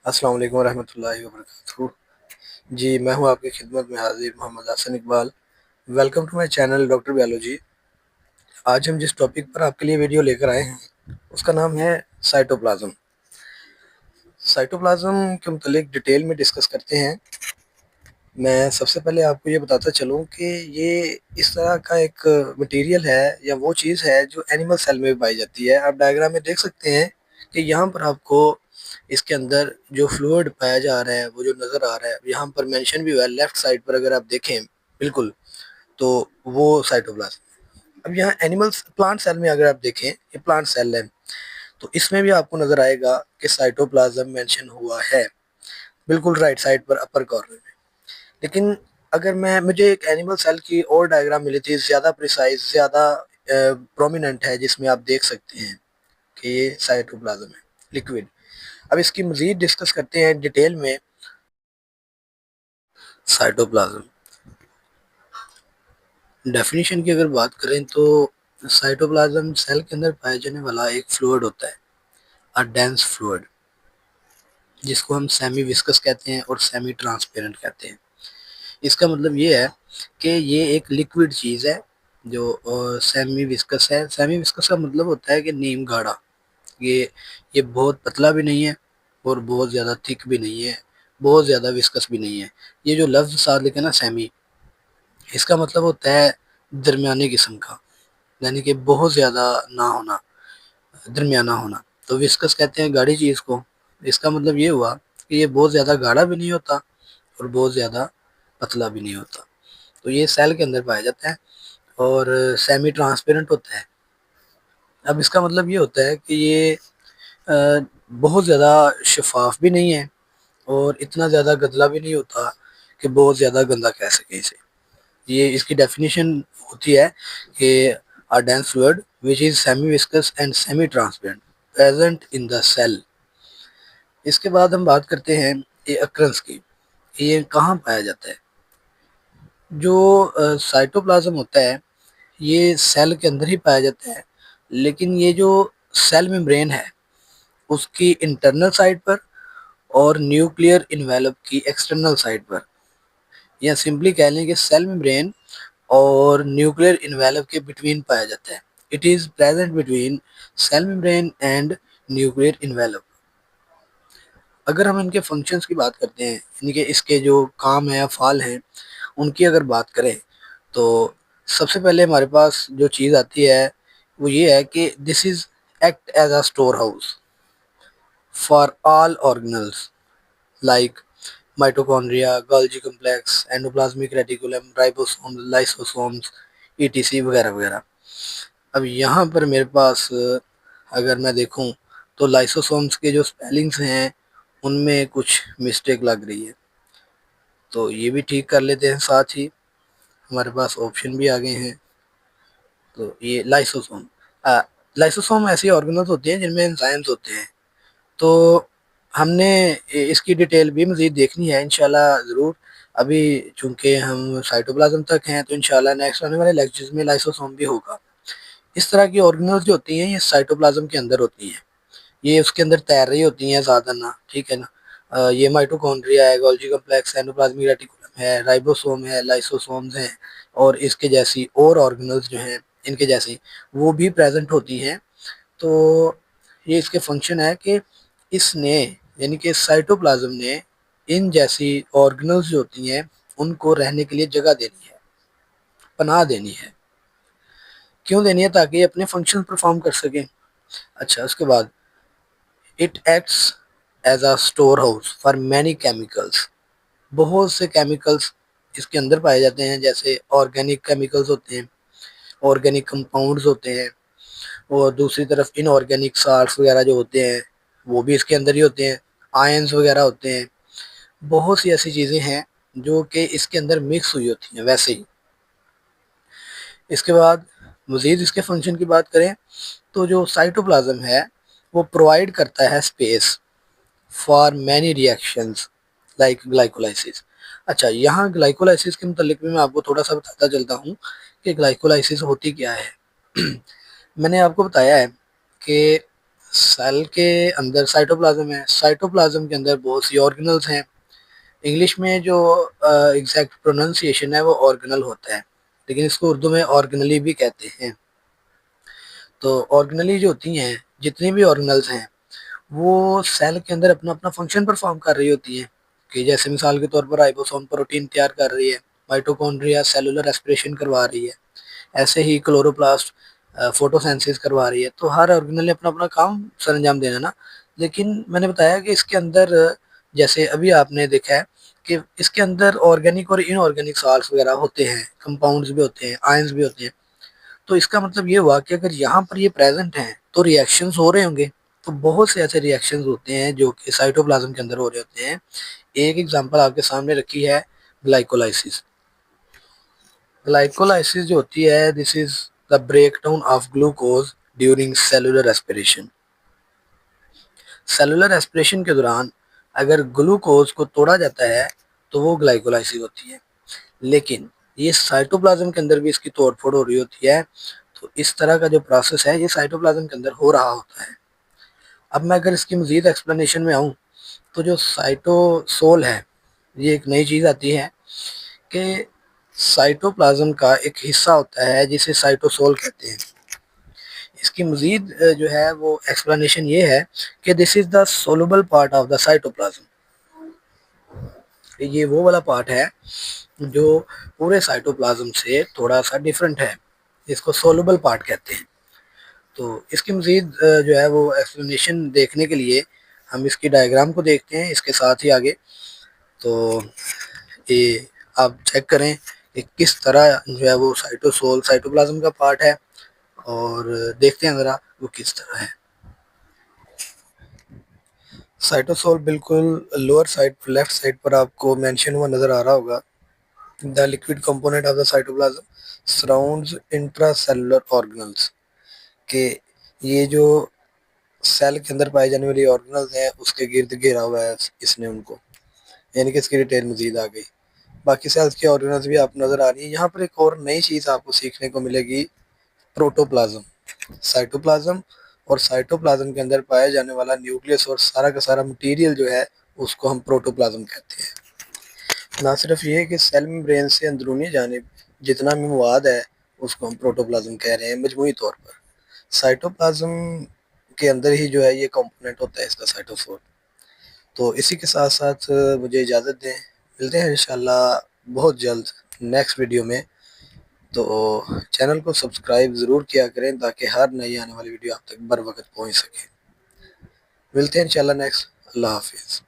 अस्सलाम वालेकुम रहमतुल्लाहि व बरकातहू। जी, मैं हूँ आपकी खिदमत में हाज़िर Mohammad Hasan Iqbal. Welcome to my channel Doctor Biology. आज हम जिस टॉपिक पर आपके लिए वीडियो लेकर आए हैं, उसका नाम है साइटोप्लाज़्म। साइटोप्लाज़्म के मुतालिक डिटेल में डिस्कस करते हैं। मैं सबसे पहले आपको ये बताता चलूँ कि ये इस तरह का एक मटीरियल है या वो चीज़ है जो एनिमल सेल में भी पाई जाती है। आप डायग्राम में देख सकते हैं कि यहाँ पर आपको इसके अंदर जो फ्लूइड पाया जा रहा है, वो जो नज़र आ रहा है, यहाँ पर मेंशन भी हुआ है लेफ्ट साइड पर अगर आप देखें बिल्कुल, तो वो साइटोप्लाज़्म। अब यहाँ एनिमल्स प्लांट सेल में अगर आप देखें, ये प्लांट सेल है, तो इसमें भी आपको नज़र आएगा कि साइटोप्लाज़्म मेंशन हुआ है, बिल्कुल राइट साइड पर अपर कॉर्नर में। लेकिन अगर मुझे एक एनिमल सेल की और डायग्राम मिली थी, ज़्यादा प्रिसाइज़, ज़्यादा प्रोमिनेंट है, जिसमें आप देख सकते हैं कि ये साइटोप्लाज़्म है, लिक्विड। अब इसकी मज़ीद डिस्कस करते हैं डिटेल में। साइटोप्लाज़्म डेफिनेशन की अगर बात करें तो साइटोप्लाज़्म सेल के अंदर पाया जाने वाला एक फ्लूइड होता है, अ डेंस फ्लूइड, जिसको हम सेमी विस्कस कहते हैं और सेमी ट्रांसपेरेंट कहते हैं। इसका मतलब ये है कि ये एक लिक्विड चीज़ है जो सेमी विस्कस है। सेमी विस्कस का मतलब होता है कि नीम गाढ़ा। ये बहुत पतला भी नहीं है और बहुत ज़्यादा थिक भी नहीं है, बहुत ज़्यादा विस्कस भी नहीं है। ये जो लफ्ज़ साथ लिखे ना सेमी, इसका मतलब होता है दरमियाने किस्म का, यानी कि बहुत ज़्यादा ना होना, दरमियाना होना। तो विस्कस कहते हैं गाढ़ी चीज़ को। इसका मतलब ये हुआ कि ये बहुत ज़्यादा गाढ़ा भी नहीं होता और बहुत ज़्यादा पतला भी नहीं होता। तो ये सेल के अंदर पाया जाता है और सेमी ट्रांसपेरेंट होता है। अब इसका मतलब ये होता है कि ये बहुत ज़्यादा शफ़ाफ़ भी नहीं है और इतना ज़्यादा गंदला भी नहीं होता कि बहुत ज़्यादा गंदा कह सकें इसे। ये इसकी डेफिनेशन होती है कि a dense fluid which is semi viscous and semi transparent present in the cell. इसके बाद हम बात करते हैं ये अक्रंस की, ये कहाँ पाया जाता है। जो साइटोप्लाज्म होता है, ये सेल के अंदर ही पाया जाता है, लेकिन ये जो सेल मेम्ब्रेन है, उसकी इंटरनल साइड पर और न्यूक्लियर इन्वेलप की एक्सटर्नल साइड पर, या सिंपली कह लें कि सेल मेम्ब्रेन और न्यूक्लियर इन्वेलप के बिटवीन पाया जाता है। It is present between cell membrane and nuclear envelope. अगर हम इनके फंक्शंस की बात करते हैं, यानी कि इसके जो काम है, अफ़ाल हैं, उनकी अगर बात करें, तो सबसे पहले हमारे पास जो चीज़ आती है वो ये है कि this is act as a store house for all organelles like mitochondria, Golgi complex, endoplasmic reticulum, ribosomes, lysosomes, etc वगैरह वगैरह। अब यहाँ पर मेरे पास अगर मैं देखूँ तो लाइसोसोम्स के जो स्पेलिंग्स हैं उनमें कुछ मिस्टेक लग रही है, तो ये भी ठीक कर लेते हैं। साथ ही हमारे पास ऑप्शन भी आ गए हैं। तो ये लाइसोसोम ऐसी ऑर्गेनल्स होती हैं जिनमें एंजाइम्स होते हैं। तो हमने इसकी डिटेल भी मज़ीद देखनी है इंशाल्लाह ज़रूर। अभी चूँकि हम साइटोप्लाज़्म तक हैं, तो इंशाल्लाह नेक्स्ट आने वाले लेक्चर्स में लाइसोसोम भी होगा। इस तरह की ऑर्गेनल्स जो होती हैं, ये साइटोप्लाज़्म के अंदर होती हैं। ये उसके अंदर तैर रही होती हैं ज़्यादा ना, ठीक है ना। ये माइटोकॉन्ड्रिया है, गोल्गी कॉम्प्लेक्स, एंडोप्लाज्मिक रेटिकुलम है, राइबोसोम है, लाइसोसोम्स हैं, और इसके जैसी और ऑर्गेनल्स जो हैं इनके जैसी, वो भी प्रेजेंट होती हैं। तो ये इसके फंक्शन है कि इसने, यानी कि साइटोप्लाज्म ने, इन जैसी ऑर्गेनल्स जो होती हैं उनको रहने के लिए जगह देनी है, पनाह देनी है। क्यों देनी है? ताकि ये अपने फंक्शन परफॉर्म कर सकें। अच्छा, उसके बाद it acts as a store house for many chemicals. बहुत से केमिकल्स इसके अंदर पाए जाते हैं, जैसे ऑर्गेनिक केमिकल्स होते हैं, ऑर्गेनिक कंपाउंड्स होते हैं, और दूसरी तरफ इनऑर्गेनिक साल्ट्स वगैरह जो होते हैं वो भी इसके अंदर ही होते हैं, आयंस वगैरह होते हैं। बहुत सी ऐसी चीज़ें हैं जो कि इसके अंदर मिक्स हुई होती हैं वैसे ही। इसके बाद मज़ीद इसके फंक्शन की बात करें तो जो साइटोप्लाज्म है वो प्रोवाइड करता है space for many reactions like glycolysis. अच्छा, यहाँ ग्लाइकोलाइसिस के मतलब भी मैं आपको थोड़ा सा बताता चलता हूँ कि ग्लाइकोलाइसिस होती क्या है। मैंने आपको बताया है कि सेल के अंदर साइटोप्लाज्म है, साइटोप्लाज्म के अंदर बहुत सी ऑर्गेनल्स हैं। इंग्लिश में जो एग्जैक्ट प्रोनाउंसिएशन है वो ऑर्गेनल होता है, लेकिन इसको उर्दू में ऑर्गेनली भी कहते हैं। तो ऑर्गेनली जो होती हैं, जितनी भी ऑर्गेनल्स हैं वो सेल के अंदर अपना अपना फंक्शन परफॉर्म कर रही होती हैं। कि जैसे मिसाल के तौर पर राइबोसोम प्रोटीन तैयार कर रही है, माइटोकॉन्ड्रिया सेलुलर रेस्पिरेशन करवा रही है, ऐसे ही क्लोरोप्लास्ट फोटोसिंथेसिस करवा रही है। तो हर ऑर्गेनल ने अपना अपना काम सरंजाम देना ना। लेकिन मैंने बताया कि इसके अंदर जैसे अभी आपने देखा है कि इसके अंदर ऑर्गेनिक और इनऑर्गेनिक साल्ट्स वगैरह होते हैं, कंपाउंड्स भी होते हैं, आयंस भी होते हैं। तो इसका मतलब ये हुआ कि अगर यहाँ पर ये प्रेजेंट हैं तो रिएक्शंस हो रहे होंगे। तो बहुत से ऐसे रिएक्शंस होते हैं जो कि साइटोप्लाज्म के अंदर हो रहे होते हैं। एक एग्जांपल आपके सामने रखी है ग्लाइकोलाइसिस। ग्लाइकोलाइसिस जो होती है, this is the break down of glucose during cellular respiration. Cellular respiration के दौरान अगर ग्लूकोज को तोड़ा जाता है तो वो ग्लाइकोलाइसिस होती है। लेकिन ये साइटोप्लाज्म के अंदर भी इसकी तोड़ फोड़ हो रही होती है। तो इस तरह का जो प्रोसेस है ये साइटोप्लाज्म के अंदर हो रहा होता है। अब मैं अगर इसकी मजीद एक्सप्लेनेशन में आऊँ तो जो साइटोसोल है, ये एक नई चीज़ आती है कि साइटोप्लाज्म का एक हिस्सा होता है जिसे साइटोसोल कहते हैं। इसकी मजीद जो है वो एक्सप्लेनेशन ये है कि this is the soluble part of the cytoplasm. ये वो वाला पार्ट है जो पूरे साइटोप्लाज्म से थोड़ा सा डिफरेंट है, इसको सोलुबल पार्ट कहते हैं। तो इसकी मजीद जो है वो एक्सप्लेनेशन देखने के लिए हम इसकी डायग्राम को देखते हैं इसके साथ ही आगे। तो ये आप चेक करें कि किस तरह जो है वो साइटोसोल साइटोप्लाज्म का पार्ट है, और देखते हैं ज़रा वो किस तरह है। साइटोसोल बिल्कुल लोअर साइड लेफ्ट साइड पर आपको मेंशन हुआ नज़र आ रहा होगा। The liquid component of the cytoplasm surrounds intracellular organelles. के ये जो सेल के अंदर पाए जाने वाली ऑर्गेनल्स हैं उसके गिर्द घेरा हुआ है इसने उनको, यानी कि इसकी डिटेल मजीद आ गई। बाकी सेल्स की ऑर्गेनल्स भी आपको नजर आ रही है। यहाँ पर एक और नई चीज़ आपको सीखने को मिलेगी, प्रोटोप्लाज्म। साइटोप्लाज्म और साइटोप्लाज्म के अंदर पाया जाने वाला न्यूक्लियस और सारा का सारा मटेरियल जो है उसको हम प्रोटोप्लाज्म कहते हैं। ना सिर्फ ये कि सेल मेम्ब्रेन से अंदरूनी जानिब जितना भी मवाद है उसको हम प्रोटोप्लाज्म कह रहे हैं मजमूई तौर पर। साइटोप्लाज्म के अंदर ही जो है ये कंपोनेंट होता है इसका साइटोफोर। तो इसी के साथ साथ मुझे इजाज़त दें, मिलते हैं इंशाल्लाह बहुत जल्द नेक्स्ट वीडियो में। तो चैनल को सब्सक्राइब ज़रूर किया करें ताकि हर नई आने वाली वीडियो आप तक बर वक्त पहुँच सके। मिलते हैं इंशाल्लाह नेक्स्ट। अल्लाह हाफिज़।